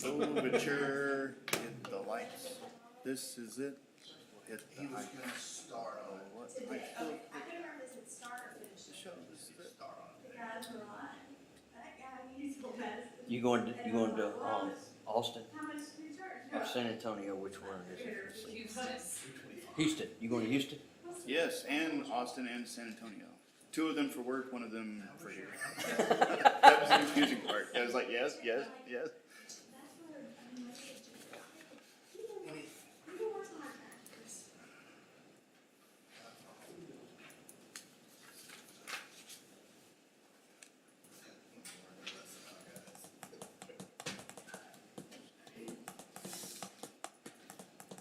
Overture, hit the lights. This is it. Hit the He was lights. gonna start on it. What? Did I it? still Okay, I couldn't remember if it said start or finish. show this is it. Start on it. Yeah, that's a lot. That guy needs to medicine. You going to Austin How much do you charge? or San Antonio? Which one is it? Houston. Houston. You going to Houston? Yes, and Austin and San Antonio. Two of them for work, one of them for here. That was the confusing part. I was like, yes, yes, yes. That's where, I mean, you can work on our factors.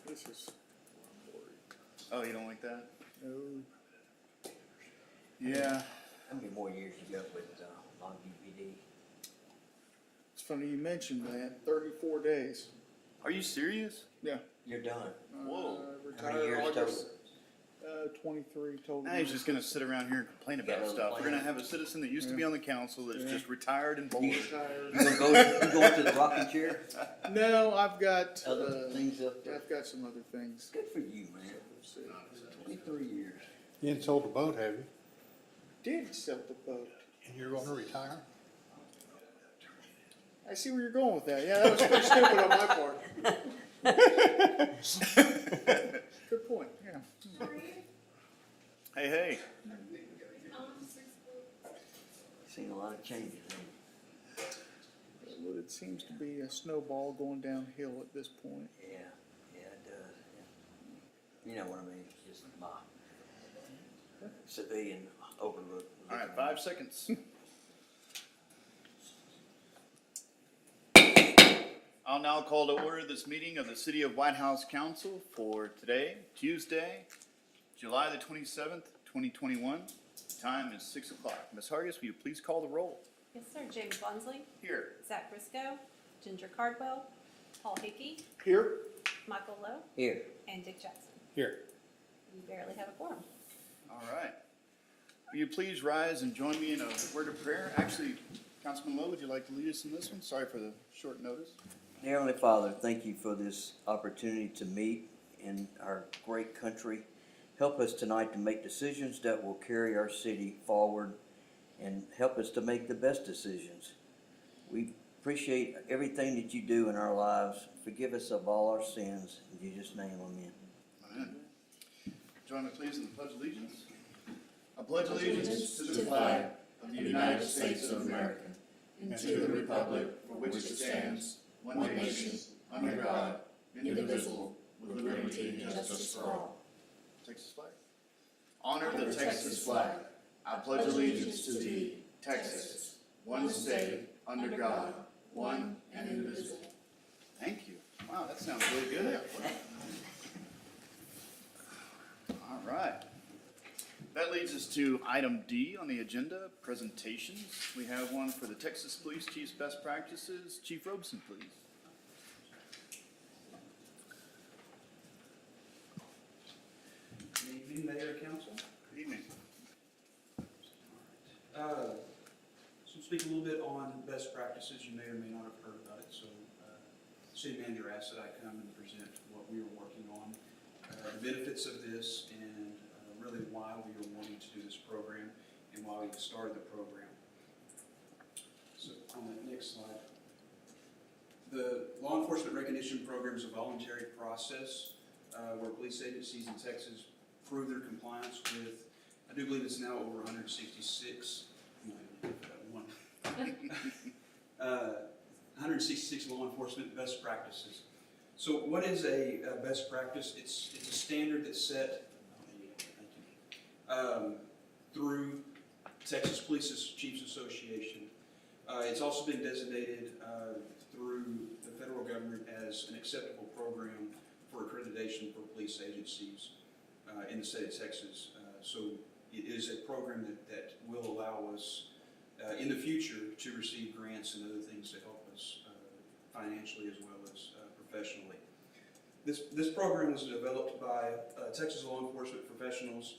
This is. Oh, you don't like that? No. Yeah. How many more years you got with Long UPD? It's funny you mentioned that. 34 days. Are you serious? Yeah. You're done. Whoa. How many Retired years August. total? 23 total. Now he's just gonna sit around here and complain You got about another stuff. We're plan? gonna have a citizen that used to be on the council that's Yeah. just retired and bored. Retired. You going to the rocking chair? No, I've got Other things up there? I've got some other things. Good for you, man. 23 years. You ain't sold the boat, have you? Did sell the boat. And you're gonna retire? I see where you're going with that. Yeah, that was pretty stupid on my part. Good point. Yeah. Hey, hey. Seen a lot of changes. Well, it seems to be a snowball going downhill at this point. Yeah, it does. Yeah. You know what I mean? It's just my civilian overlook. All right, 5 seconds. I'll now call to order this meeting of the City of White House Council for today, Tuesday, July the 27th, 2021. Time is 6 o'clock. Ms. Hargis, will you please call the roll? Yes, sir. James Bunsley, Here. Zach Briscoe, Ginger Cardwell, Paul Hickey, Here. Michael Lowe, Here. and Dick Jackson. Here. We barely have a quorum. All right. Will you please rise and join me in a word of prayer? Actually, Councilman Lowe, would you like to lead us in this one? Sorry for the short notice. Dear Heavenly Father, thank you for this opportunity to meet in our great country. Help us tonight to make decisions that will carry our city forward and help us to make the best decisions. We appreciate everything that you do in our lives. Forgive us of all our sins. In Jesus' name, amen. Amen. Join me please in the Pledge of Allegiance. I pledge allegiance to the flag of the United States of America and to the republic for which it stands, one nation, under God, indivisible, with liberty and justice for all. Texas flag. Honor the Texas flag. I pledge allegiance to thee, Texas, one state, under God, one and indivisible. Thank you. Wow, that sounds really good. All right. That leads us to item D on the agenda, presentations. We have one for the Texas Police Chief's Best Practices. Chief Robeson, please. Good evening, Mayor, Council. Good evening. So speak a little bit on best practices. You may or may not have heard about it. So City Manager asked that I come and present what we are working on, the benefits of this, and really why we are wanting to do this program and why we started the program. So on the next slide. The Law Enforcement Recognition Program is a voluntary process where police agencies in Texas prove their compliance with, I do believe it's now over 166, 166 law enforcement best practices. So what is a best practice? It's a standard that's set through Texas Police Chiefs Association. It's also been designated through the federal government as an acceptable program for accreditation for police agencies in the state of Texas. So it is a program that will allow us in the future to receive grants and other things to help us financially as well as professionally. This program was developed by Texas law enforcement professionals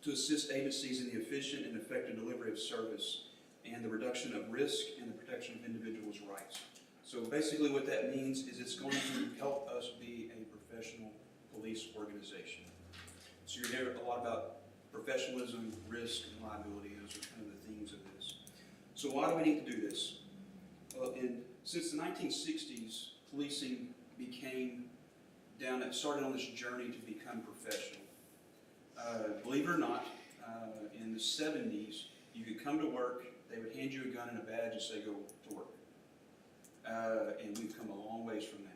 to assist agencies in the efficient and effective delivery of service and the reduction of risk and the protection of individuals' rights. So basically what that means is it's going to help us be a professional police organization. So you're hearing a lot about professionalism, risk, and liability. Those are kind of the themes of this. So why do we need to do this? Well, since the 1960s, policing started on this journey to become professional. Believe it or not, in the 70s, you could come to work, they would hand you a gun and a badge and say, go to work. And we've come a long ways from that.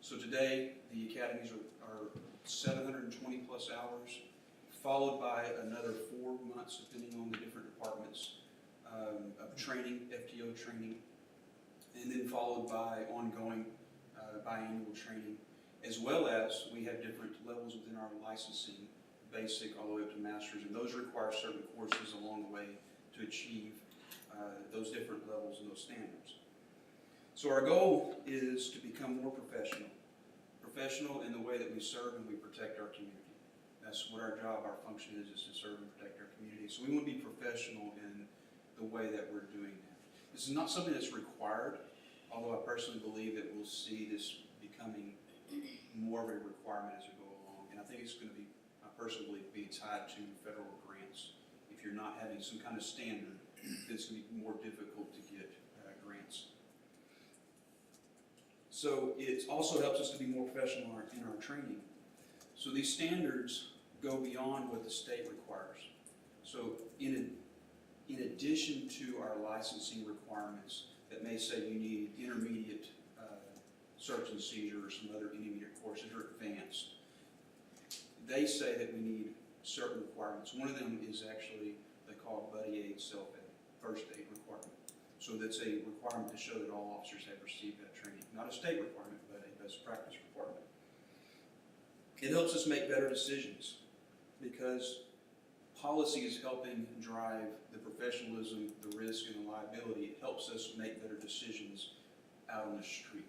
So today, the academies are 720 plus hours, followed by another 4 months, depending on the different departments, of training, FTO training, and then followed by ongoing biannual training, as well as we have different levels within our licensing, basic all the way up to master's, and those require certain courses along the way to achieve those different levels and those standards. So our goal is to become more professional in the way that we serve and we protect our community. That's what our job, our function is to serve and protect our community. So we want to be professional in the way that we're doing that. This is not something that's required, although I personally believe that we'll see this becoming more of a requirement as we go along. And I think it's going to be, I personally believe, be tied to federal grants. If you're not having some kind of standard, it's going to be more difficult to get grants. So it also helps us to be more professional in our training. So these standards go beyond what the state requires. So in addition to our licensing requirements that may say you need intermediate search and seizure or some other intermediate courses or advanced, they say that we need certain requirements. One of them is actually, they call it buddy aid, self-aid, first aid requirement. So that's a requirement to show that all officers have received that training. Not a state requirement, but a best practice requirement. It helps us make better decisions because policy is helping drive the professionalism, the risk, and the liability. It helps us make better decisions out on the street.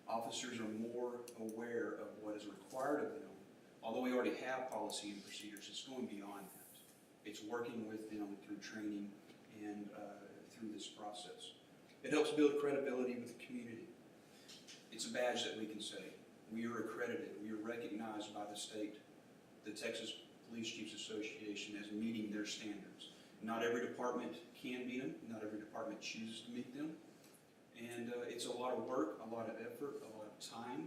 Officers are more aware of what is required of them. Although we already have policy and procedures, it's going beyond that. It's working with them through training and through this process. It helps build credibility with the community. It's a badge that we can say, we are accredited, we are recognized by the state, the Texas Police Chiefs Association, as meeting their standards. Not every department can meet them, not every department chooses to meet them. And it's a lot of work, a lot of effort, a lot of time.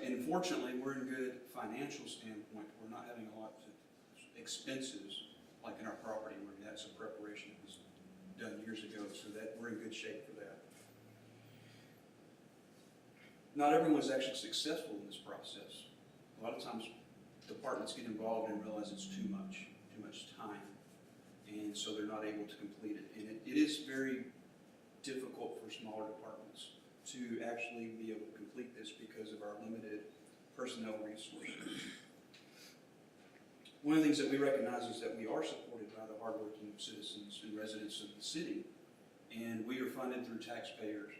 And fortunately, we're in good financial standpoint. We're not having a lot of expenses like in our property where we had some preparation that was done years ago, so that we're in good shape for that. Not everyone's actually successful in this process. A lot of times departments get involved and realize it's too much time, and so they're not able to complete it. And it is very difficult for smaller departments to actually be able to complete this because of our limited personnel resources. One of the things that we recognize is that we are supported by the hardworking citizens and residents of the city, and we are funded through taxpayers.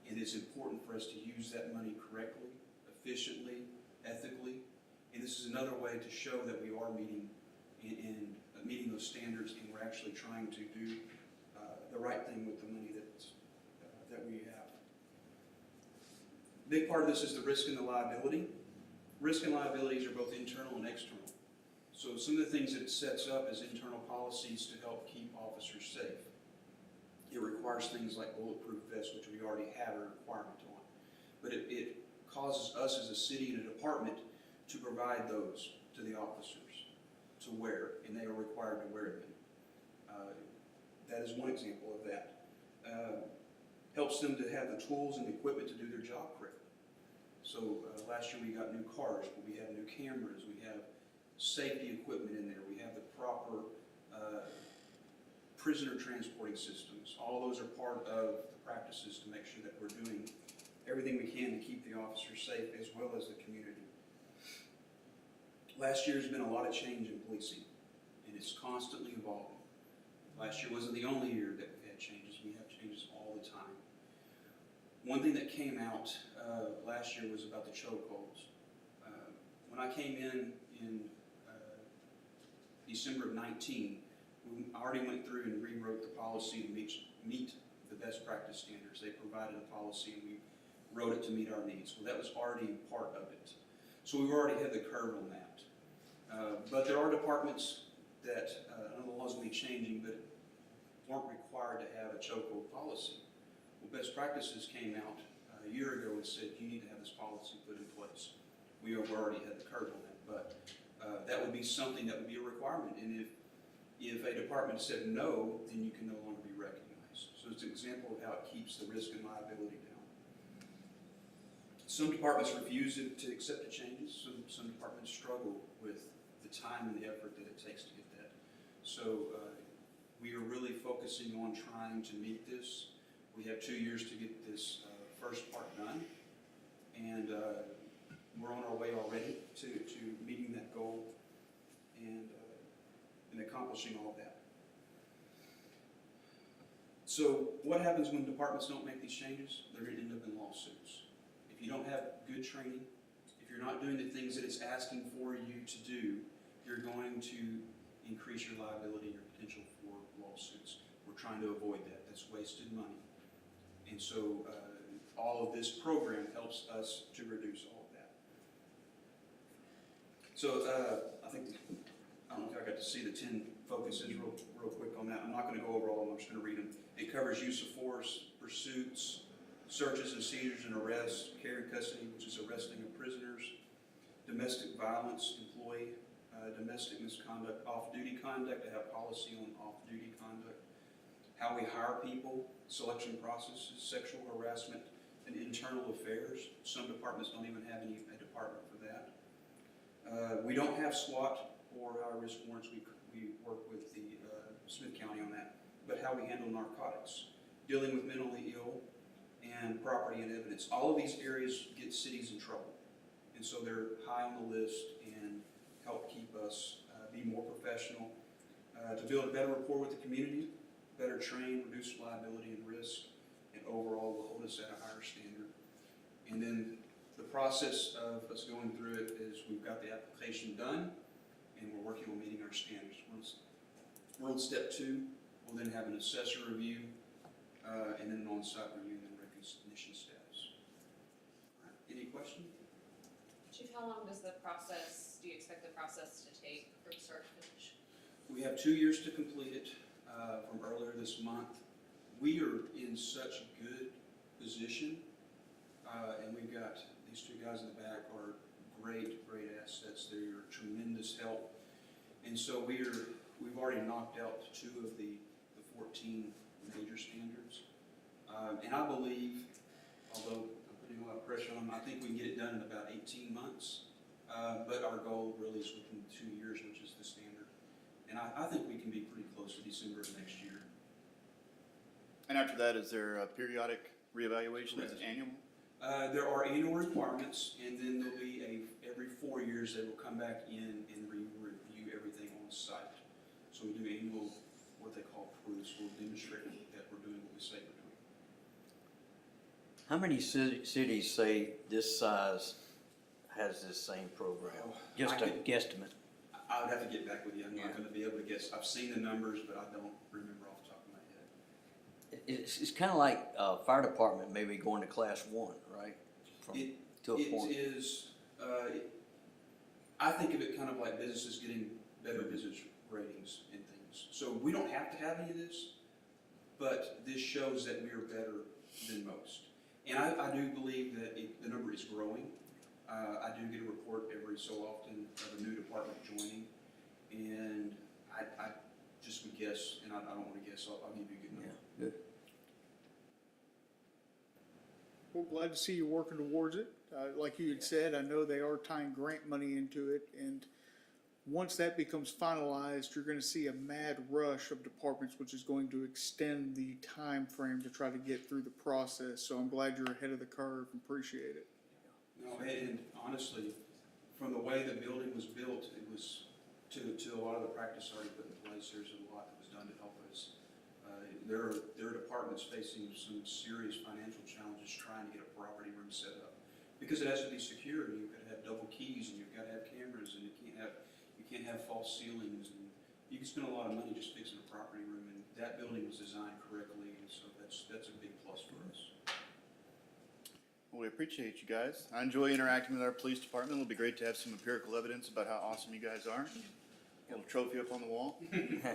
And it's important for us to use that money correctly, efficiently, ethically, and this is another way to show that we are meeting those standards, and we're actually trying to do the right thing with the money that we have. A big part of this is the risk and the liability. Risk and liabilities are both internal and external. So some of the things that it sets up is internal policies to help keep officers safe. It requires things like bulletproof vests, which we already have a requirement on. But it causes us as a city and a department to provide those to the officers to wear, and they are required to wear them. That is one example of that. Helps them to have the tools and the equipment to do their job correctly. So last year we got new cars, but we have new cameras, we have safety equipment in there, we have the proper prisoner transporting systems. All those are part of the practices to make sure that we're doing everything we can to keep the officers safe as well as the community. Last year has been a lot of change in policing, and it's constantly evolving. Last year wasn't the only year that we had changes. We have changes all the time. One thing that came out last year was about the chokeholds. When I came in December of 19, I already went through and rewrote the policy to meet the best practice standards. They provided a policy and we wrote it to meet our needs. Well, that was already part of it. So we've already had the curve on that. But there are departments that, I know the laws will be changing, but weren't required to have a chokehold policy. Well, best practices came out a year ago and said, you need to have this policy put in place. We have already had the curve on that, but that would be something that would be a requirement. And if a department said no, then you can no longer be recognized. So it's an example of how it keeps the risk and liability down. Some departments refuse to accept the changes. Some departments struggle with the time and the effort that it takes to get that. So we are really focusing on trying to meet this. We have 2 years to get this first part done, and we're on our way already to meeting that goal and accomplishing all of that. So what happens when departments don't make these changes? They're going to end up in lawsuits. If you don't have good training, if you're not doing the things that it's asking for you to do, you're going to increase your liability, your potential for lawsuits. We're trying to avoid that. That's wasted money. And so all of this program helps us to reduce all of that. So I don't think I got to see the 10 focuses real quick on that. I'm not going to go over all of them. I'm just going to read them. It covers use of force, pursuits, searches and seizures and arrests, care and custody, which is arresting of prisoners, domestic violence, employee, domestic misconduct, off-duty conduct, to have policy on off-duty conduct, how we hire people, selection processes, sexual harassment, and internal affairs. Some departments don't even have a department for that. We don't have SWAT or high-risk warrants. We work with the Smith County on that. But how we handle narcotics, dealing with mentally ill, and property and evidence. All of these areas get cities in trouble. And so they're high on the list and help keep us be more professional, to build a better rapport with the community, better train, reduce liability and risk, and overall will hold us at a higher standard. And then the process of us going through it is we've got the application done and we're working on meeting our standards. We're on step 2. We'll then have an assessor review and then an on-site review and then recognition status. All right. Any questions? Chief, how long does do you expect the process to take from start to finish? We have 2 years to complete it from earlier this month. We are in such good position, and we've got these 2 guys in the back are great assets. They're tremendous help. And so we've already knocked out 2 of the 14 major standards. And I believe, although I'm putting a lot of pressure on them, I think we can get it done in about 18 months. But our goal really is within 2 years, which is the standard. And I think we can be pretty close to December of next year. And after that, is there a periodic reevaluation? Is it annual? There are annual requirements, and then there'll be every 4 years they will come back in and review everything on site. So we do annual, what they call proofs. We'll demonstrate that we're doing what we say we're doing. How many cities say this size has this same program? Just a guesstimate. I would have to get back with you. I'm not going to be able to guess. I've seen the numbers, but I don't remember off the top of my head. It's kind of like fire department maybe going to class 1, right? To a point. It is, I think of it kind of like businesses getting better business ratings and things. So we don't have to have any of this, but this shows that we are better than most. And I do believe that the number is growing. I do get a report every so often of a new department joining, and I just would guess, and I don't want to guess, I'll give you a good number. Yeah, good. We're glad to see you working towards it. Like you had said, I know they are tying grant money into it, and once that becomes finalized, you're going to see a mad rush of departments, which is going to extend the time frame to try to get through the process. So I'm glad you're ahead of the curve and appreciate it. No, and honestly, from the way the building was built, it was to a lot of the practice already put in place. There's a lot that was done to help us. There are departments facing some serious financial challenges trying to get a property room set up because it has to be secure. You've got to have double keys, and you've got to have cameras, and you can't have false ceilings, you can spend a lot of money just fixing a property room, and that building was designed correctly, and so that's a big plus for us. Well, we appreciate you guys. I enjoy interacting with our police department. It'll be great to have some empirical evidence about how awesome you guys are. A little trophy up on the wall.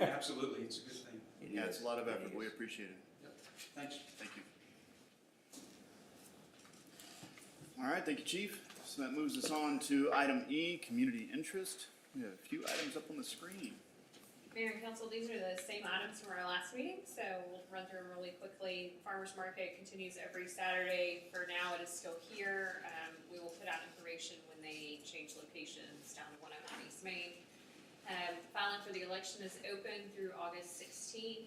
Absolutely, it's a good thing. Yeah, it's a lot of effort. We appreciate it. Thanks. Thank you. All right, thank you, Chief. So that moves us on to item E, community interest. We have a few items up on the screen. Mayor and council, these are the same items from our last meeting, so we'll run through them really quickly. Farmers Market continues every Saturday. For now, it is still here. We will put out information when they change locations down to 109 East Main. Filing for the election is open through August 16th.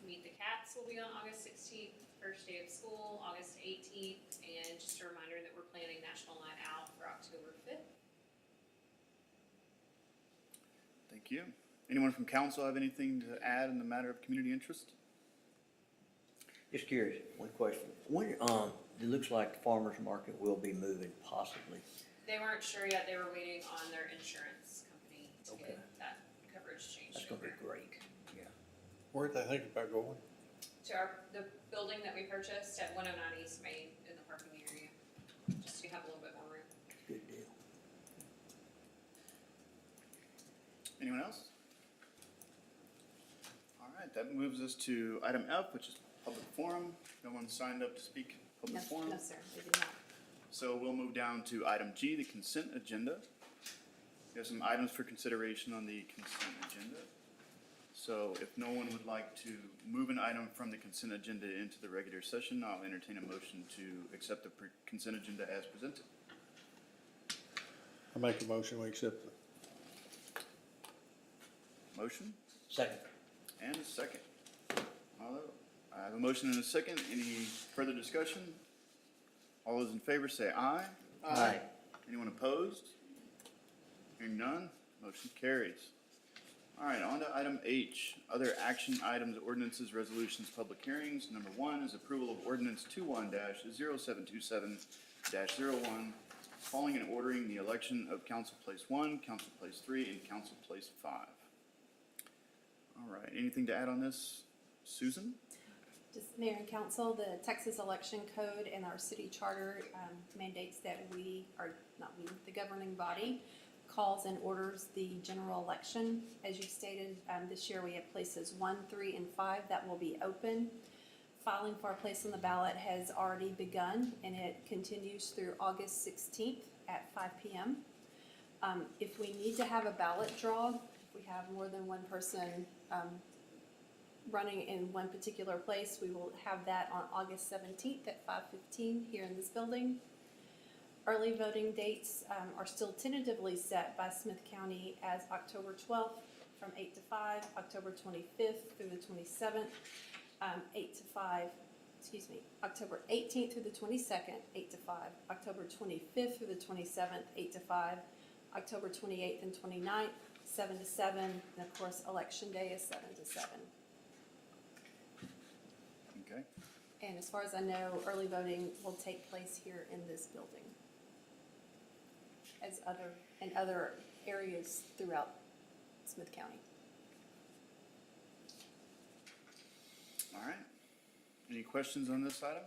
Meet the Cats will be on August 16th, first day of school, August 18th, and just a reminder that we're planning National Night Out for October 5th. Thank you. Anyone from council have anything to add in the matter of community interest? Just curious, one question. When, it looks like the farmer's market will be moving possibly. They weren't sure yet. They were waiting on their insurance company to Okay. get that coverage changed That's gonna over. be great, yeah. Where'd they think about going? To the building that we purchased at 109 East Main in the parking area, just to have a little bit more room. Good deal. Anyone else? All right, that moves us to item F, which is public forum. No one signed up to speak public forum. No, sir, they did not. So we'll move down to item G, the consent agenda. We have some items for consideration on the consent agenda. So if no one would like to move an item from the consent agenda into the regular session, I'll entertain a motion to accept the consent agenda as presented. I make a motion, we accept the Motion Second. and a second. I have a motion and a second. Any further discussion? All those in favor say aye. Aye. Anyone opposed? Hearing none, motion carries. All right, on to item H, other action items, ordinances, resolutions, public hearings. Number one is approval of ordinance 21-0727-01, calling and ordering the election of Council Place 1, Council Place 3, and Council Place 5. All right, anything to add on this? Susan? Just Mayor and Council, the Texas Election Code and our city charter mandates that we, or not we, the governing body, calls and orders the general election. As you stated, this year we have places 1, 3, and 5 that will be open. Filing for a place on the ballot has already begun, and it continues through August 16th at 5 p.m. If we need to have a ballot draw, if we have more than one person running in one particular place, we will have that on August 17th at 5:15 here in this building. Early voting dates are still tentatively set by Smith County as October 12th from 8 to 5, October 25th through the 27th, 8 to 5, October 18th through the 22nd, 8 to 5, October 25th through the 27th, 8 to 5, October 28th and 29th, 7 to 7, and of course, Election Day is 7 to 7. Okay. And as far as I know, early voting will take place here in this building, as other areas throughout Smith County. All right. Any questions on this item?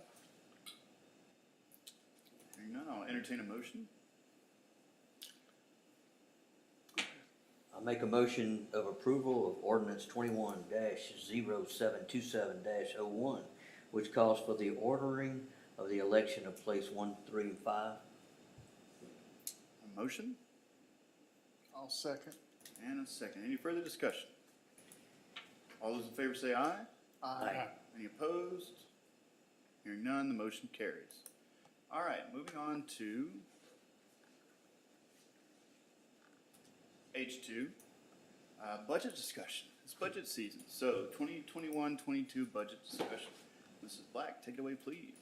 Hearing none, I'll entertain a motion. I make a motion of approval of ordinance 21-0727-01, which calls for the ordering of the election of place 1, 3, and 5. A motion I'll second. and a second. Any further discussion? All those in favor say aye. Aye. Any opposed? Hearing none, the motion carries. All right, moving on to H2, budget discussion. It's budget season, so 2021-22 budget discussion. Mrs. Black, take it away, please.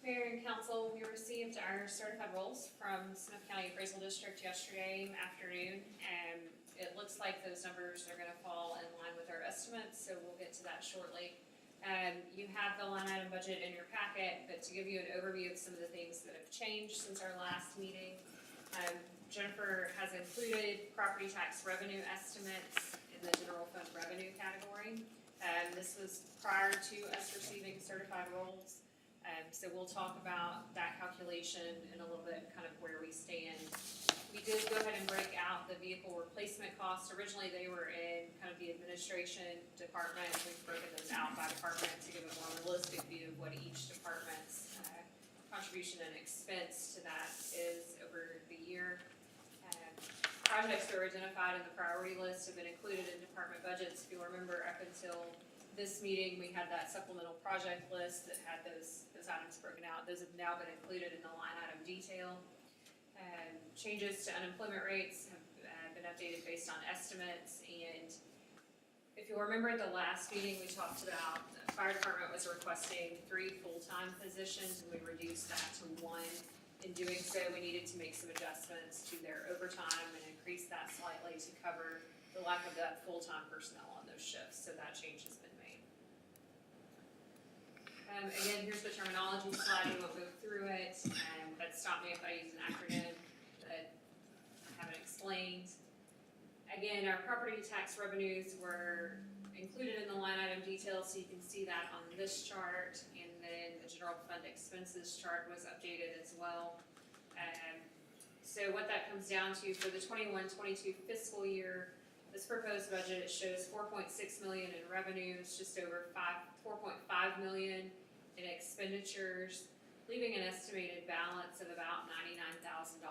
Mayor and council, we received our certified rolls from Smith County Appraisal District yesterday afternoon, and it looks like those numbers are gonna fall in line with our estimates, so we'll get to that shortly. You have the line item budget in your packet, but to give you an overview of some of the things that have changed since our last meeting, Jennifer has included property tax revenue estimates in in the general fund revenue category. This was prior to us receiving certified rolls. So we'll talk about that calculation in a little bit, kind of where we stand. We did go ahead and break out the vehicle replacement costs. Originally, they were in kind of the administration department. We've broken those out by department to give a more realistic view of what each department's contribution and expense to that is over the year. Projects that were identified in the priority list have been included in department budgets. If you'll remember, up until this meeting, we had that supplemental project list that had those items broken out. Those have now been included in the line item detail. Changes to unemployment rates have been updated based on estimates, and if you'll remember at the last meeting, we talked about the fire department was requesting 3 full-time positions, and we reduced that to 1. In doing so, we needed to make some adjustments to their overtime and increase that slightly to cover the lack of that full-time personnel on those shifts, so that change has been made. Again, here's the terminology slide, we won't go through it, but stop me if I use an acronym that I haven't explained. Again, our property tax revenues were included in the line item details, so you can see that on this chart, and then the general fund expenses chart was updated as well. So what that comes down to for the 21-22 fiscal year, this proposed budget, it shows $4.6 million in revenues, just over $4.5 million in expenditures, leaving an estimated balance of about $99,000.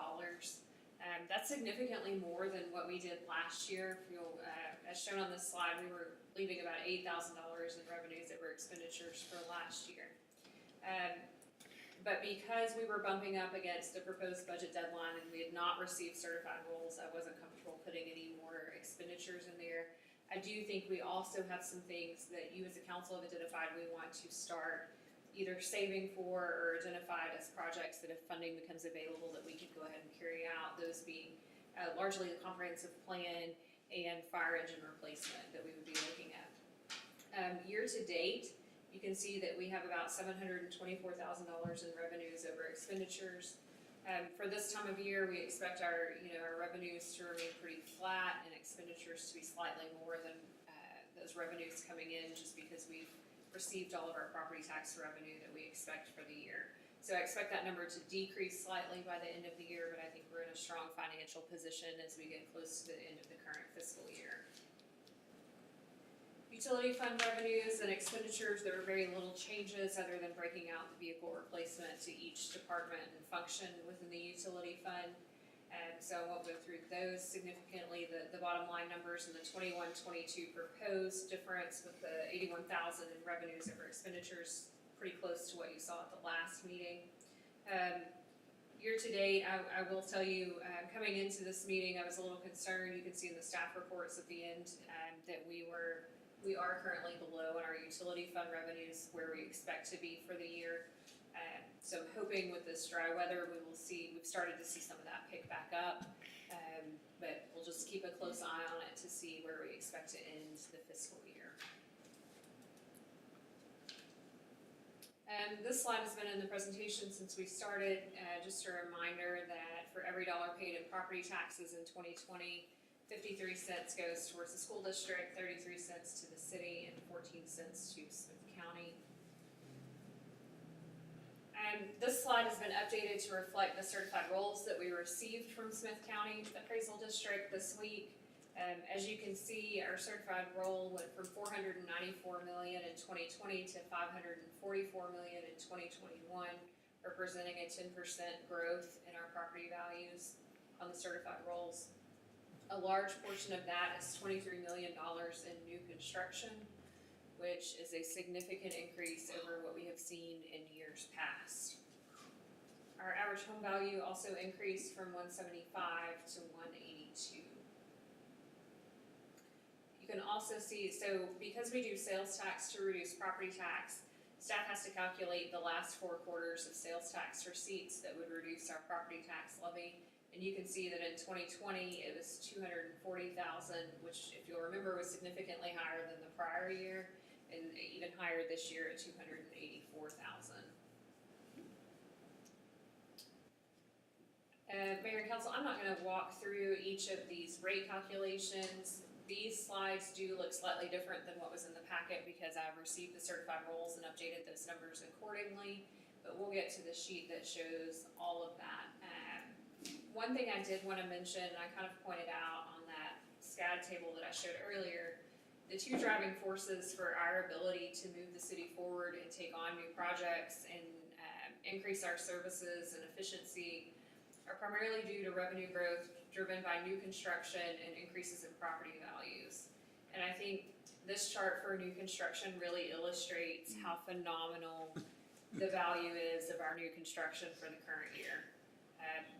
That's significantly more than what we did last year. As shown on this slide, we were leaving about $8,000 in revenues that were expenditures for last year. But because we were bumping up against the proposed budget deadline and we had not received certified rolls, I wasn't comfortable putting any more expenditures in there. I do think we also have some things that you as a council have identified we want to start either saving for or identified as projects that if funding becomes available that we could go ahead and carry out, those being largely the comprehensive plan and fire engine replacement that we would be looking at. Year to date, you can see that we have about $724,000 in revenues over expenditures. For this time of year, we expect our revenues to remain pretty flat and expenditures to be slightly more than those revenues coming in, just because we've received all of our property tax revenue that we expect for the year. So I expect that number to decrease slightly by the end of the year, but I think we're in a strong financial position as we get close to the end of the current fiscal year. Utility fund revenues and expenditures, there were very little changes other than breaking out the vehicle replacement to each department and function within the utility fund. So I won't go through those significantly. The bottom line numbers in the 21-22 proposed difference with the $81,000 in revenues over expenditures, pretty close to what you saw at the last meeting. Year to date, I will tell you, coming into this meeting, I was a little concerned. You can see in the staff reports at the end that we are currently below in our utility fund revenues where we expect to be for the year. So I'm hoping with this dry weather, we've started to see some of that pick back up. But we'll just keep a close eye on it to see where we expect to end the fiscal year. This slide has been in the presentation since we started. Just a reminder that for every dollar paid in property taxes in 2020, 53 cents goes towards the school district, 33 cents to the city, and 14 cents to Smith County. This slide has been updated to reflect the certified rolls that we received from Smith County Appraisal District this week. As you can see, our certified roll went from $494 million in 2020 to $544 million in 2021, representing a 10% growth in our property values on the certified rolls. A large portion of that is $23 million in new construction, which is a significant increase over what we have seen in years past. Our average home value also increased from $175 to $182. You can also see, so because we do sales tax to reduce property tax, staff has to calculate the last 4 quarters of sales tax receipts that would reduce our property tax levy. And you can see that in 2020, it was $240,000, which if you'll remember was significantly higher than the prior year, and even higher this year at $284,000. Mayor and Council, I'm not going to walk through each of these rate calculations. these slides do look slightly different than what was in the packet because I've received the certified rolls and updated those numbers accordingly. But we'll get to the sheet that shows all of that. One thing I did want to mention, and I kind of pointed out on that SCAD table that I showed earlier, the two driving forces for our ability to move the city forward and take on new projects and increase our services and efficiency are primarily due to revenue growth driven by new construction and increases in property values. And I think this chart for new construction really illustrates how phenomenal the value is of our new construction for the current year.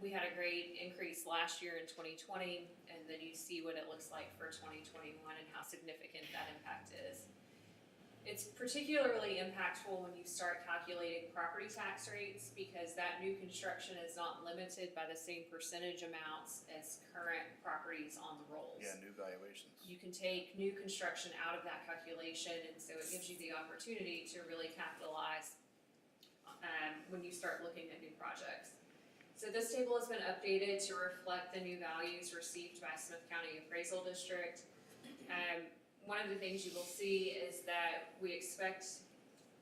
We had a great increase last year in 2020, and then you see what it looks like for 2021 and how significant that impact is. It's particularly impactful when you start calculating property tax rates because that new construction is not limited by the same percentage amounts as current properties on the rolls. Yeah, new valuations. You can take new construction out of that calculation, and so it gives you the opportunity to really capitalize when you start looking at new projects. So this table has been updated to reflect the new values received by Smith County Appraisal District. One of the things you will see is that we expect,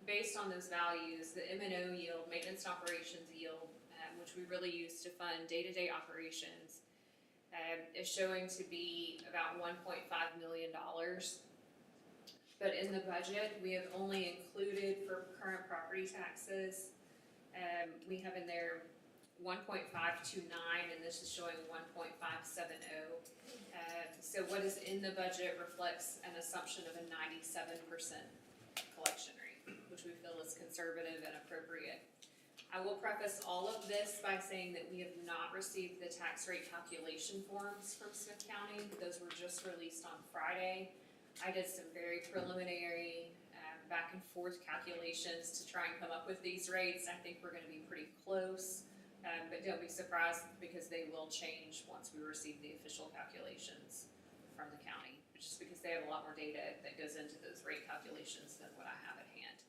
based on those values, the M&O yield, maintenance and operations yield, which we really use to fund day-to-day operations, is showing to be about $1.5 million. But in the budget, we have only included for current property taxes, we have in there 1.529, and this is showing 1.570. So what is in the budget reflects an assumption of a 97% collection rate, which we feel is conservative and appropriate. I will preface all of this by saying that we have not received the tax rate calculation forms from Smith County. Those were just released on Friday. I did some very preliminary back and forth calculations to try and come up with these rates. I think we're gonna be pretty close. But don't be surprised because they will change once we receive the official calculations from the county, just because they have a lot more data that goes into those rate calculations than what I have at hand.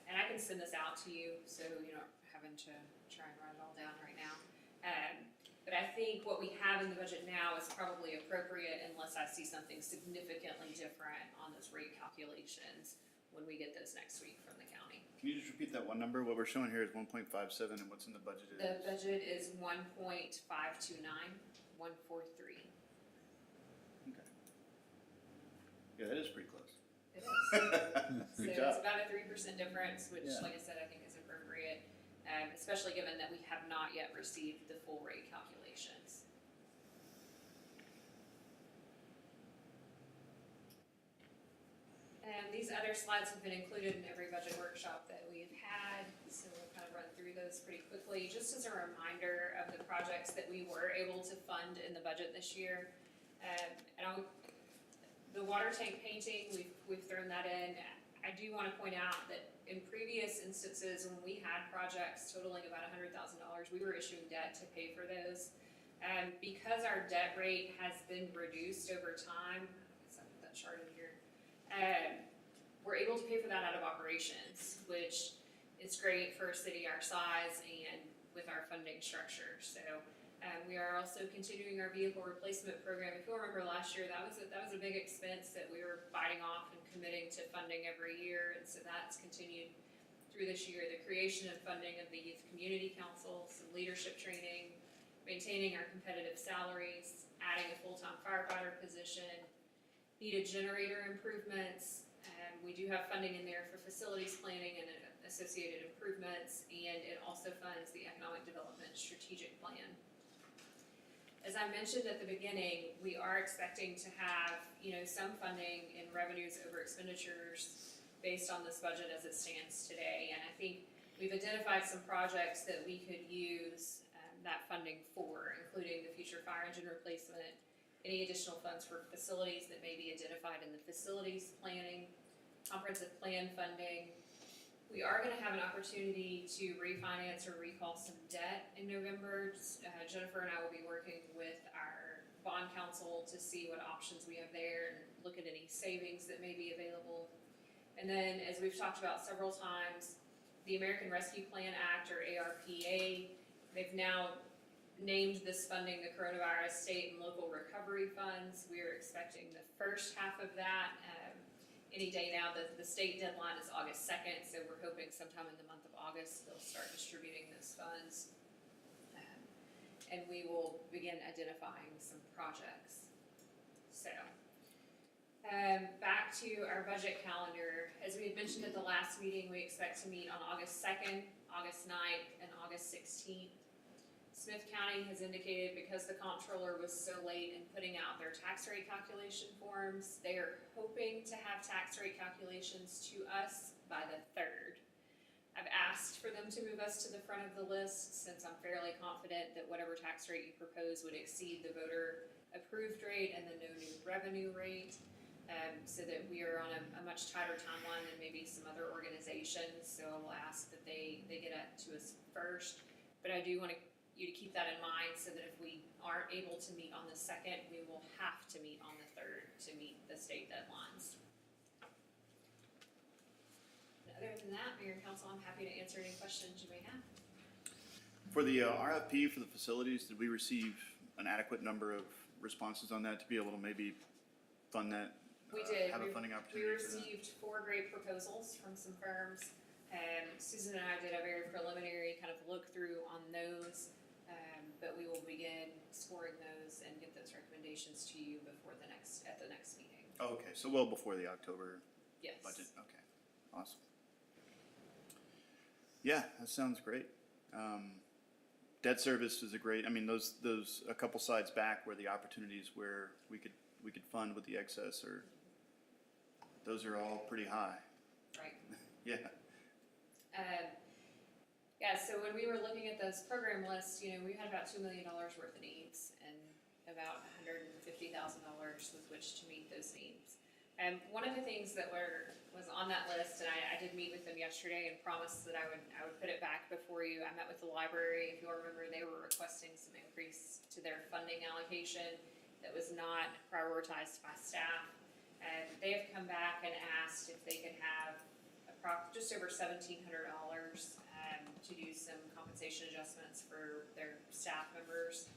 And I can send this out to you, so you're not having to try and write it all down right now. But I think what we have in the budget now is probably appropriate unless I see something significantly different on those rate calculations when we get those next week from the county. Can you just repeat that one number? What we're showing here is 1.57, and what's in the budget is? The budget is 1.529, 143. Okay. Yeah, that is pretty close. It is. So Good it's job. about a 3% difference, which, Yeah. like I said, I think is appropriate, especially given that we have not yet received the full rate calculations. And these other slides have been included in every budget workshop that we've had, so we'll kind of run through those pretty quickly, just as a reminder of the projects that we were able to fund in the budget this year. The water tank painting, we've thrown that in. I do want to point out that in previous instances, when we had projects totaling about $100,000, we were issuing debt to pay for those. Because our debt rate has been reduced over time, I put that chart in here, we're able to pay for that out of operations, which is great for a city our size and with our funding structure. So we are also continuing our vehicle replacement program. If you'll remember last year, that was a big expense that we were biting off and committing to funding every year, and so that's continued through this year. The creation and funding of the Youth Community Council, some leadership training, maintaining our competitive salaries, adding a full-time firefighter position, needed generator improvements. We do have funding in there for facilities planning and associated improvements, and it also funds the Economic Development Strategic Plan. As I mentioned at the beginning, we are expecting to have, some funding in revenues over expenditures based on this budget as it stands today. And I think we've identified some projects that we could use that funding for, including the future fire engine replacement, any additional funds for facilities that may be identified in the facilities planning, comprehensive plan funding. We are gonna have an opportunity to refinance or recall some debt in November. Jennifer and I will be working with our bond counsel to see what options we have there and look at any savings that may be available. And then, as we've talked about several times, the American Rescue Plan Act, or ARPA, they've now named this funding the Coronavirus State and Local Recovery Funds. We are expecting the first half of that any day now. The state deadline is August 2nd, so we're hoping sometime in the month of August they'll start distributing those funds. And we will begin identifying some projects. So, back to our budget calendar. As we had mentioned at the last meeting, we expect to meet on August 2nd, August 9th, and August 16th. Smith County has indicated because the comptroller was so late in putting out their tax rate calculation forms, they are hoping to have tax rate calculations to us by the 3rd. I've asked for them to move us to the front of the list since I'm fairly confident that whatever tax rate you propose would exceed the voter approved rate and the no new revenue rate, so that we are on a much tighter timeline than maybe some other organizations. So I will ask that they get it to us first. But I do want you to keep that in mind so that if we aren't able to meet on the 2nd, we will have to meet on the 3rd to meet the state deadlines. Other than that, Mayor and Council, I'm happy to answer any questions you may have. For the RFP for the facilities, did we receive an adequate number of responses on that to be able to maybe fund that? We did. Have a funding opportunity We for that? received 4 great proposals from some firms. Susan and I did a very preliminary kind of look through on those, but we will begin scoring those and get those recommendations to you before at the next meeting. Oh, okay, so well before the October Yes. budget, okay, awesome. Yeah, that sounds great. Debt service is those a couple slides back where the opportunities where we could fund with the excess those are all pretty high. Right. Yeah, Yeah, so when we were looking at this program list, we had about $2 million worth of needs and about $150,000 with which to meet those needs. And one of the things that was on that list, and I did meet with them yesterday and promised that I would put it back before you. I met with the library. If you'll remember, they were requesting some increase to their funding allocation that was not prioritized by staff. And they have come back and asked if they could have just over $1,700 to do some compensation adjustments for their staff members.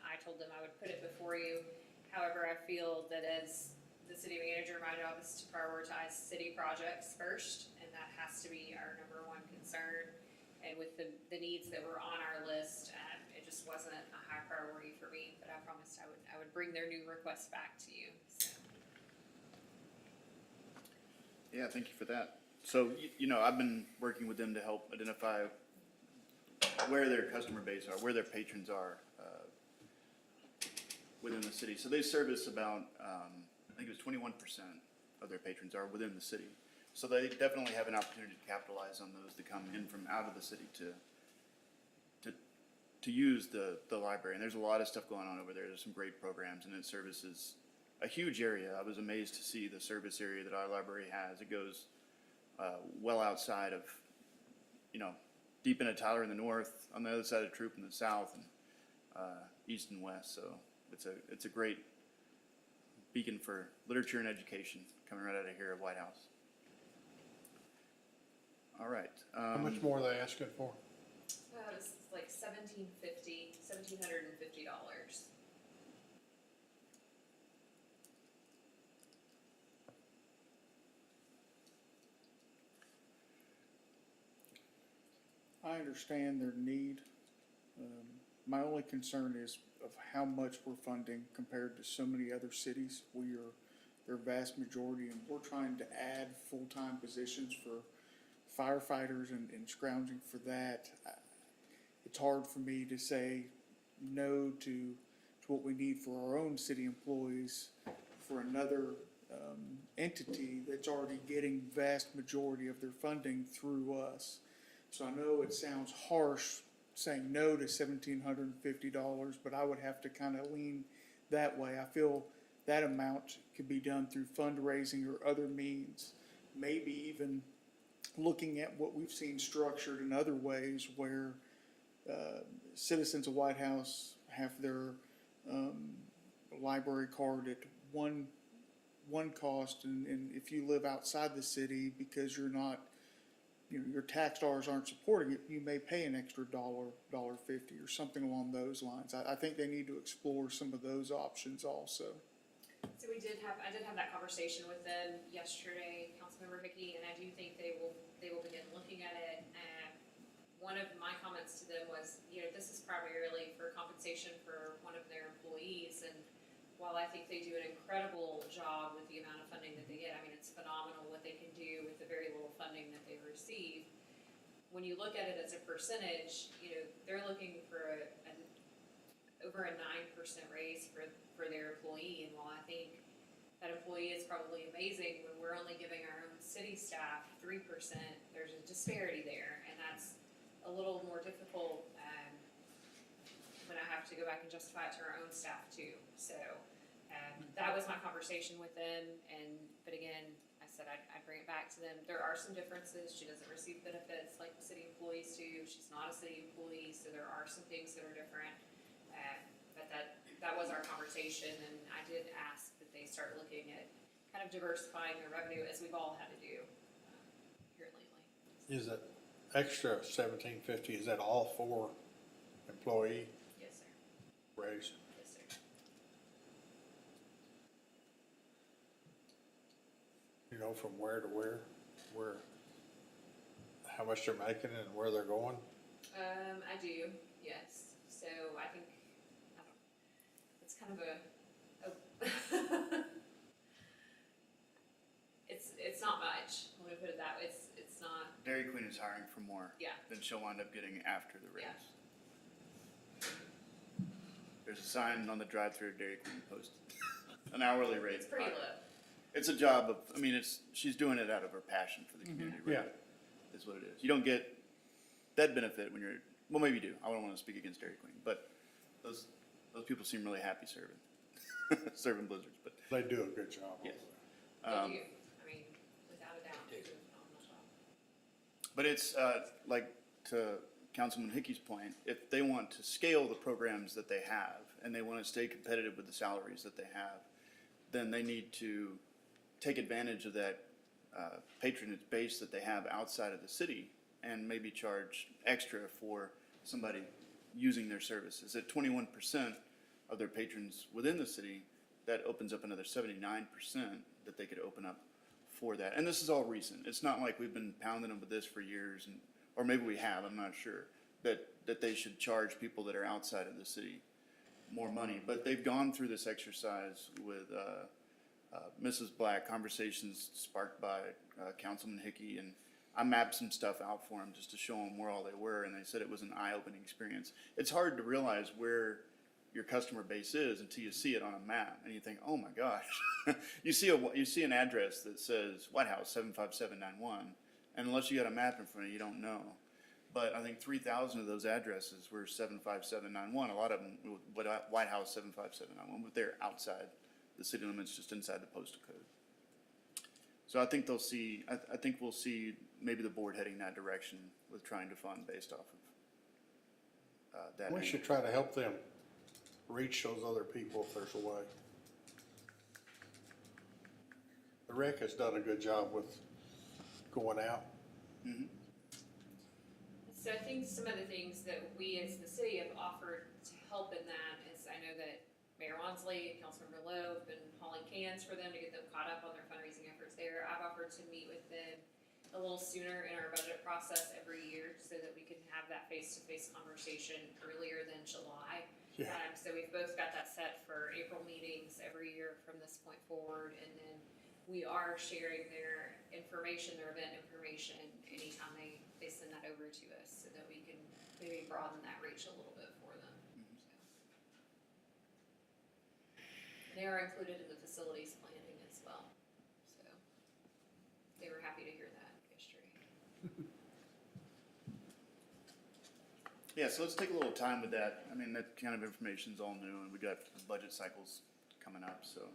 I told them I would put it before you. However, I feel that as the city manager, my job is to prioritize city projects first, and that has to be our number one concern. And with the needs that were on our list, it just wasn't a high priority for me, but I promised I would bring their new requests back to you, so. yeah, thank you for that. So, I've been working with them to help identify where their customer base are, where their patrons are within the city. So they service about, I think it was 21% of their patrons are within the city. So they definitely have an opportunity to capitalize on those that come in from out of the city to use the library. And there's a lot of stuff going on over there. There's some great programs, and it services a huge area. I was amazed to see the service area that our library has. It goes well outside of, deep into Tyler in the north, on the other side of Troop in the south, and east and west. So it's a great beacon for literature and education coming right out of here at White House. All right. How much more are they asking for? It was like $1,750. I understand their need. My only concern is of how much we're funding compared to so many other cities. We are their vast majority, and we're trying to add full-time positions for firefighters and scrounging for that. It's hard for me to say no to what we need for our own city employees for another entity that's already getting vast majority of their funding through us. So I know it sounds harsh saying no to $1,750, but I would have to kind of lean that way. I feel that amount could be done through fundraising or other means, maybe even looking at what we've seen structured in other ways where citizens of White House have their library card at one cost, and if you live outside the city because you're not your tax dollars aren't supporting it, you may pay an extra $1.50 or something along those lines. I think they need to explore some of those options also. So I did have that conversation with them yesterday, Councilmember Hickey, and I do think they will begin looking at it. One of my comments to them was, this is primarily for compensation for one of their employees, and while I think they do an incredible job with the amount of funding that they get, I mean, it's phenomenal what they can do with the very little funding that they receive. When you look at it as a percentage, they're looking for over a 9% raise for their employee, and while I think that employee is probably amazing, when we're only giving our own city staff 3%, there's a disparity there, and that's a little more difficult when I have to go back and justify it to our own staff too. So that was my conversation with them, but again, I said I'd bring it back to them. There are some differences. She doesn't receive benefits like the city employees do. She's not a city employee, so there are some things that are different. But that was our conversation, and I did ask that they start looking at kind of diversifying their revenue, as we've all had to do here lately. Is that extra $17.50, is that all for employee Yes, sir. raise? Yes, sir. From where to where, how much they're making and where they're going? I do, yes. So I think, it's kind of it's not much, let me put it that way. It's not, Dairy Queen is hiring for more yeah, than she'll wind up getting after the raise. Yeah. There's a sign on the drive-through Dairy Queen posted, an hourly rate. it's pretty low. It's a job of, she's doing it out of her passion for the community, really, Yeah. is what it is. You don't get that benefit when well, maybe you do. I don't want to speak against Dairy Queen, but those people seem really happy serving Blizzards, but. They do a good job. Yes. They do, I mean, without a doubt, they do a phenomenal job. But it's, like to Councilman Hickey's point, if they want to scale the programs that they have and they want to stay competitive with the salaries that they have, then they need to take advantage of that patronage base that they have outside of the city and maybe charge extra for somebody using their services. At 21% of their patrons within the city, that opens up another 79% that they could open up for that. And this is all recent. It's not like we've been pounding them with this for years, or maybe we have, I'm not sure, that they should charge people that are outside of the city more money. But they've gone through this exercise with Mrs. Black, conversations sparked by Councilman Hickey, and I mapped some stuff out for them just to show them where all they were, and they said it was an eye-opening experience. It's hard to realize where your customer base is until you see it on a map, and you think, oh my gosh. You see an address that says White House 75791, and unless you got a map in front of you, you don't know. But I think 3,000 of those addresses were 75791. A lot of them were White House 75791, but they're outside the city limits, just inside the postal code. So I think I think we'll see maybe the board heading that direction with trying to fund based off of that. We should try to help them reach those other people if there's a way. The rec has done a good job with going out. Mhm. So I think some of the things that we as the city have offered to help in that is, I know that Mayor Wansley and Councilmember Lowe have been hauling cans for them to get them caught up on their fundraising efforts there. I've offered to meet with them a little sooner in our budget process every year so that we can have that face-to-face conversation earlier than July. Yeah. So we've both got that set for April meetings every year from this point forward, and then we are sharing their information, their event information, anytime they send that over to us, so that we can maybe broaden that reach a little bit for them. So. They are included in the facilities planning as well, so they were happy to hear that yesterday. Yeah, so let's take a little time with that. That kind of information's all new, and we got budget cycles coming up, so.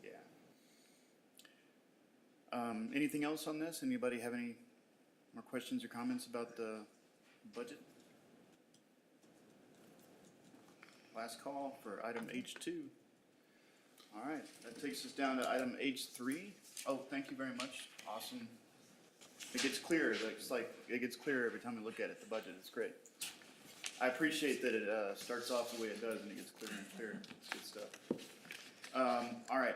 Yeah. Anything else on this? Anybody have any more questions or comments about the budget? Last call for item H2. All right, that takes us down to item H3. Oh, thank you very much. Awesome It gets clearer, it's like, it gets clearer every time we look at it, the budget, it's great. I appreciate that it, starts off the way it does and it gets clearer and clearer, it's good stuff. All right,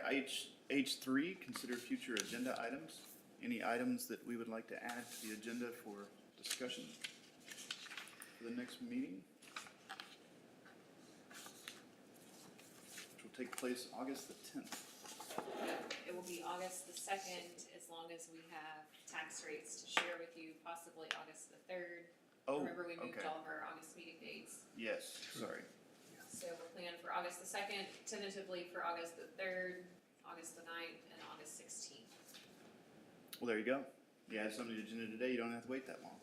H3, consider future agenda items. Any items that we would like to add to the agenda for discussion for the next meeting? Which will take place August the 10th. It will be August the 2nd, as long as we have tax rates to share with you, possibly August the 3rd. Oh, Remember, we moved okay. all of our August meeting dates. Yes, sorry. So we're planning for August the 2nd, tentatively for August the 3rd, August the 9th, and August 16th. Well, there you go. You add something to the agenda today, you don't have to wait that long.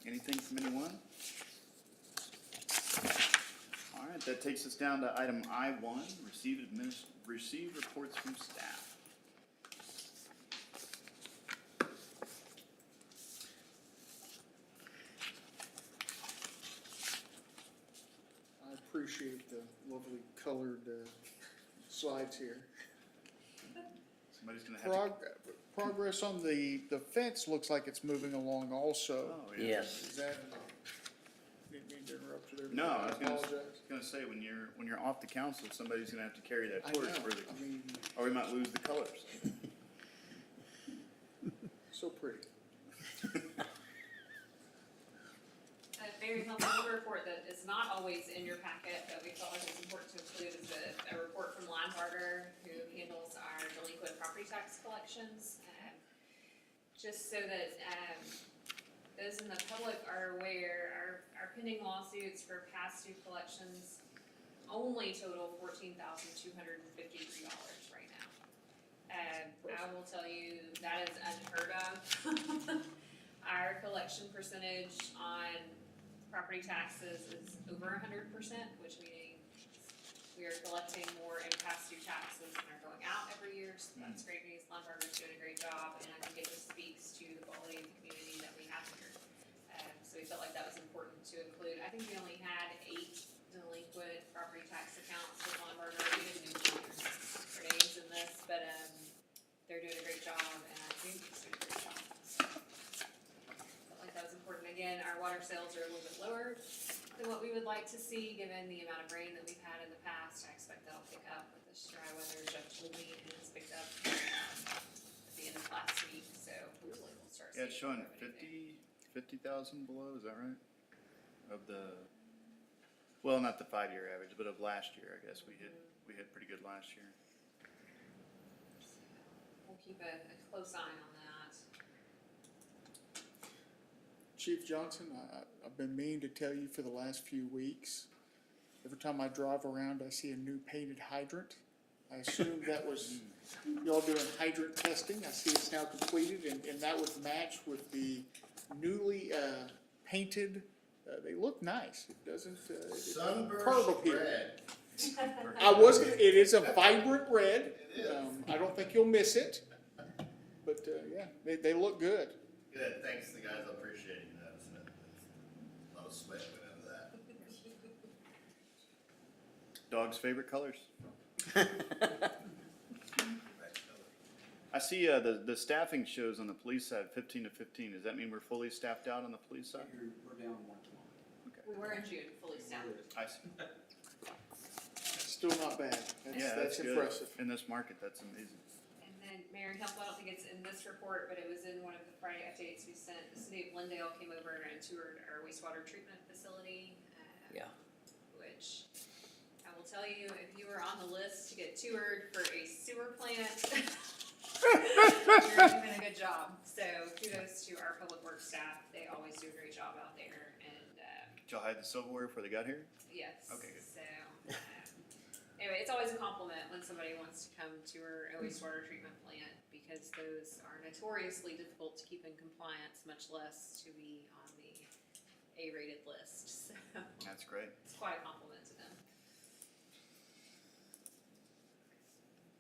Anything from anyone? All right, that takes us down to item I1, receive reports from staff. I appreciate the lovely colored slides here. Somebody's gonna have to. Progress on the fence looks like it's moving along also. Oh, Yes. Is that, didn't mean to interrupt you there. No, I was apologize. gonna say, when you're off the council, somebody's gonna have to carry that I torch know, for the, I mean, or we might lose the colors. so pretty. A very helpful report that is not always in your packet, but we felt like it's important to include is a report from Linebarger, who handles our delinquent property tax collections. Just so that, those in the public are aware, our pending lawsuits for past due collections only total $14,253 right now. I will tell you, that is unheard of. Our collection percentage on property taxes is over 100%, which meaning we are collecting more in past due taxes than are going out every year, so that's great news. Linebarger's doing a great job, and I think it just speaks to the quality of the community that we have here. So we felt like that was important to include. I think we only had 8 delinquent property tax accounts with Linebarger, even new their names in this, but they're doing a great job, and I think it's doing a great job. So, felt like that was important. Again, our water sales are a little bit lower than what we would like to see, given the amount of rain that we've had in the past. I expect that'll pick up with this dry weather. Jeff told me it has picked up at the end of last week, so hopefully we'll start seeing. Yeah, it's showing more revenue. 50,000 below, is that right? Of the, well, not the 5-year average, but of last year, I guess we hit pretty good last year. We'll keep a close eye on that. Chief Johnson, I've been meaning to tell you for the last few weeks, every time I drive around, I see a new painted hydrant. I assume that was y'all doing hydrant testing. I see it's now completed, and that would match with the newly painted. They look nice. It doesn't curb Sunburst appeal. red. It is a vibrant red. I don't think you'll miss it. But yeah, they look good. Good, thanks to the guys, I appreciate you noticing it. A lot of sweat went into that. Dog's favorite colors. I see the staffing shows on the police side 15 to 15. Does that mean we're fully staffed out on the police side? We're down one tomorrow. We were in June, fully staffed. I see. Still not bad. Yeah, That's good. impressive. In this market, that's amazing. And then Mayor and Council, I don't think it's in this report, but it was in one of the Friday updates we sent. The city of Glendale came over and toured our wastewater treatment facility. Yeah. Which, I will tell you, if you were on the list to get toured for a sewer plant, you're doing a good job. So kudos to our public works staff. They always do a great job out there, and, Did y'all hide the silverware before they got here? yes. Okay, good. So, anyway, it's always a compliment when somebody wants to come tour a wastewater treatment plant, because those are notoriously difficult to keep in compliance, much less to be on the A-rated list. So That's great. it's quite a compliment to them.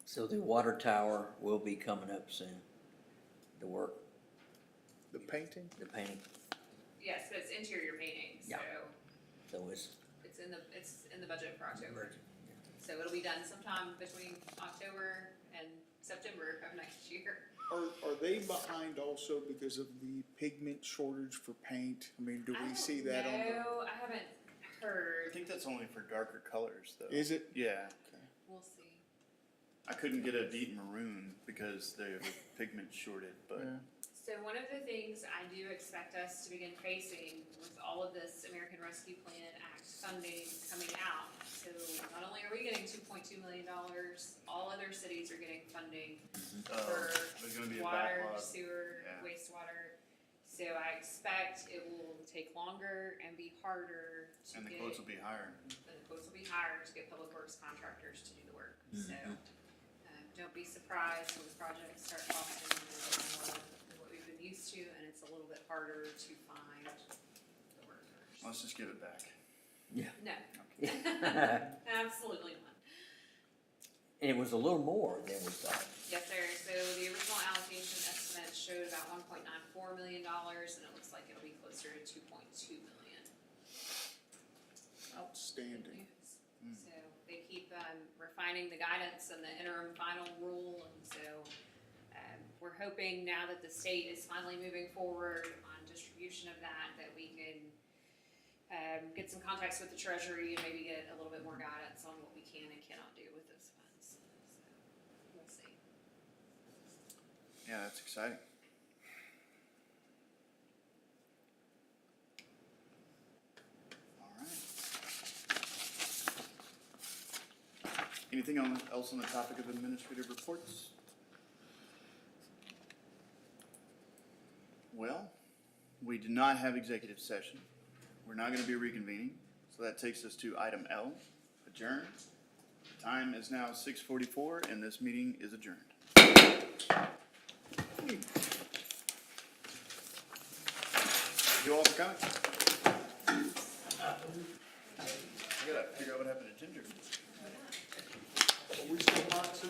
So the water tower will be coming up soon. The work, The painting. the painting, Yes, but it's interior painting, so Yeah. so it's it's in the budget for October. So it'll be done sometime between October and September of next year. Are they behind also because of the pigment shortage for paint? I mean, do we see that on the? No, I haven't I heard. think that's only for darker colors though. Is it? Yeah. We'll see. I couldn't get a deep maroon because the pigment shorted, but Yeah. So one of the things I do expect us to begin facing with all of this American Rescue Plan Act funding coming out. So not only are we getting $2.2 million, all other cities are getting funding for there's gonna be a water, backlog. sewer, Yeah. wastewater. So I expect it will take longer and be harder to And the get, quotes will be higher. and the quotes will be higher to get public works contractors to do the work. So, don't be surprised when the projects start costing a little bit more than what we've been used to, and it's a little bit harder to find the workers. Let's just give it back. No, absolutely not. And it was a little more than we thought. Yes, sir. So the original allocation estimate showed about $1.94 million, and it looks like it'll be closer to $2.2 million. Outstanding. So they keep refining the guidance and the interim final rule, and so we're hoping now that the state is finally moving forward on distribution of that, that we can get some contacts with the Treasury and maybe get a little bit more guidance on what we can and cannot do with those funds. So we'll see. Yeah, that's exciting. All right. Anything else on the topic of administrative reports? Well, we do not have executive session. We're not gonna be reconvening, so that takes us to item L, adjourn. The time is now 6:44 and this meeting is adjourned. Thank you all for coming. I gotta figure out what happened to Ginger. Are we still hot, sir?